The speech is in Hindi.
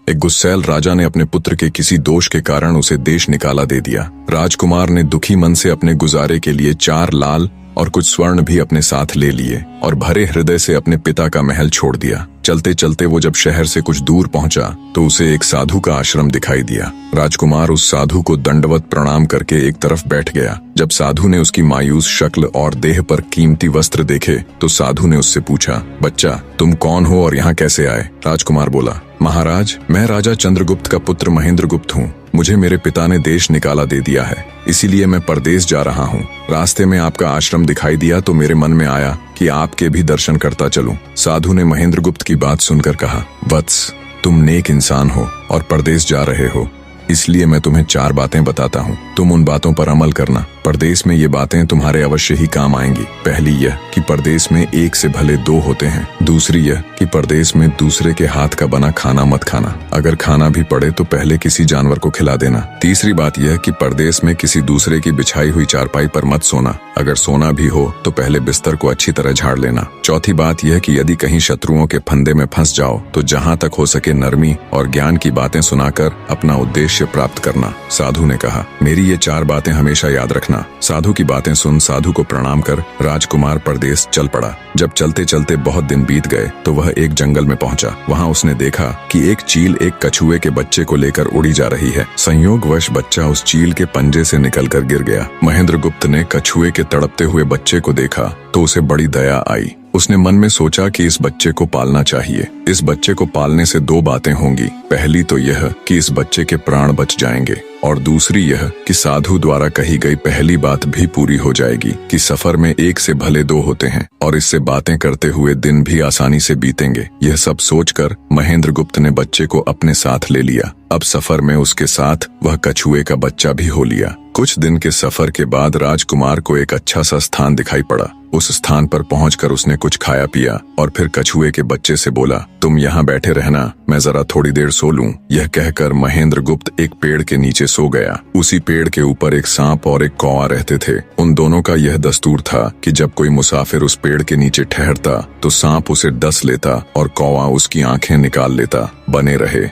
एक गुस्सैल राजा ने अपने पुत्र के किसी दोष के कारण उसे देश निकाला दे दिया। राजकुमार ने दुखी मन से अपने गुजारे के लिए 4 लाल और कुछ स्वर्ण भी अपने साथ ले लिए और भरे हृदय से अपने पिता का महल छोड़ दिया। चलते चलते वो जब शहर से कुछ दूर पहुंचा तो उसे एक साधु का आश्रम दिखाई दिया। राजकुमार उस साधु को दंडवत प्रणाम करके एक तरफ बैठ गया। जब साधु ने उसकी मायूस शक्ल और देह पर कीमती वस्त्र देखे तो साधु ने उससे पूछा, बच्चा तुम कौन हो और यहाँ कैसे आए? राजकुमार बोला, महाराज मैं राजा चंद्रगुप्त का पुत्र महेंद्रगुप्त हूँ। मुझे मेरे पिता ने देश निकाला दे दिया है, इसीलिए मैं परदेश जा रहा हूँ। रास्ते में आपका आश्रम दिखाई दिया तो मेरे मन में आया कि आपके भी दर्शन करता चलूं। साधु ने महेंद्रगुप्त की बात सुनकर कहा, वत्स तुम नेक इंसान हो और परदेश जा रहे हो, इसलिए मैं तुम्हें 4 बातें बताता हूँ। तुम उन बातों पर अमल करना। परदेश में ये बातें तुम्हारे अवश्य ही काम आएंगी। पहली यह कि परदेश में एक से भले 2 होते हैं। दूसरी यह कि परदेश में दूसरे के हाथ का बना खाना मत खाना। अगर खाना भी पड़े तो पहले किसी जानवर को खिला देना। तीसरी बात यह कि परदेश में किसी दूसरे की बिछाई हुई चारपाई पर मत सोना। अगर सोना भी हो तो पहले बिस्तर को अच्छी तरह झाड़ लेना। चौथी बात यह कि यदि कहीं शत्रुओं के फंदे में फंस जाओ तो जहाँ तक हो सके नरमी और ज्ञान की बातें सुनाकर अपना उद्देश्य प्राप्त करना। साधु ने कहा, मेरी ये 4 बातें हमेशा याद रखना। साधु की बातें सुन साधु को प्रणाम कर राजकुमार परदेश चल पड़ा। जब चलते चलते बहुत दिन बीत गए तो वह एक जंगल में पहुंचा। वहां उसने देखा कि एक चील एक कछुए के बच्चे को लेकर उड़ी जा रही है। संयोगवश बच्चा उस चील के पंजे से निकलकर गिर गया। महेंद्रगुप्त ने कछुए के तड़पते हुए बच्चे को देखा तो उसे बड़ी दया आई। उसने मन में सोचा कि इस बच्चे को पालना चाहिए। इस बच्चे को पालने से 2 बातें होंगी। पहली तो यह कि इस बच्चे के प्राण बच जाएंगे और दूसरी यह कि साधु द्वारा कही गई पहली बात भी पूरी हो जाएगी कि सफर में एक से भले 2 होते हैं और इससे बातें करते हुए दिन भी आसानी से बीतेंगे। यह सब सोचकर महेंद्रगुप्त ने बच्चे को अपने साथ ले लिया। अब सफर में उसके साथ वह कछुए का बच्चा भी हो लिया। कुछ दिन के सफर के बाद राजकुमार को एक अच्छा सा स्थान दिखाई पड़ा। उस स्थान पर पहुंचकर उसने कुछ खाया पिया और फिर कछुए के बच्चे से बोला, तुम यहाँ बैठे रहना, मैं जरा थोड़ी देर सो लूं। यह कहकर महेंद्रगुप्त एक पेड़ के नीचे सो गया। उसी पेड़ के ऊपर एक सांप और एक कौवा रहते थे। उन दोनों का यह दस्तूर था कि जब कोई मुसाफिर उस पेड़ के नीचे ठहरता तो सांप उसे डस लेता और कौवा उसकी आंखें निकाल लेता। बने रहे।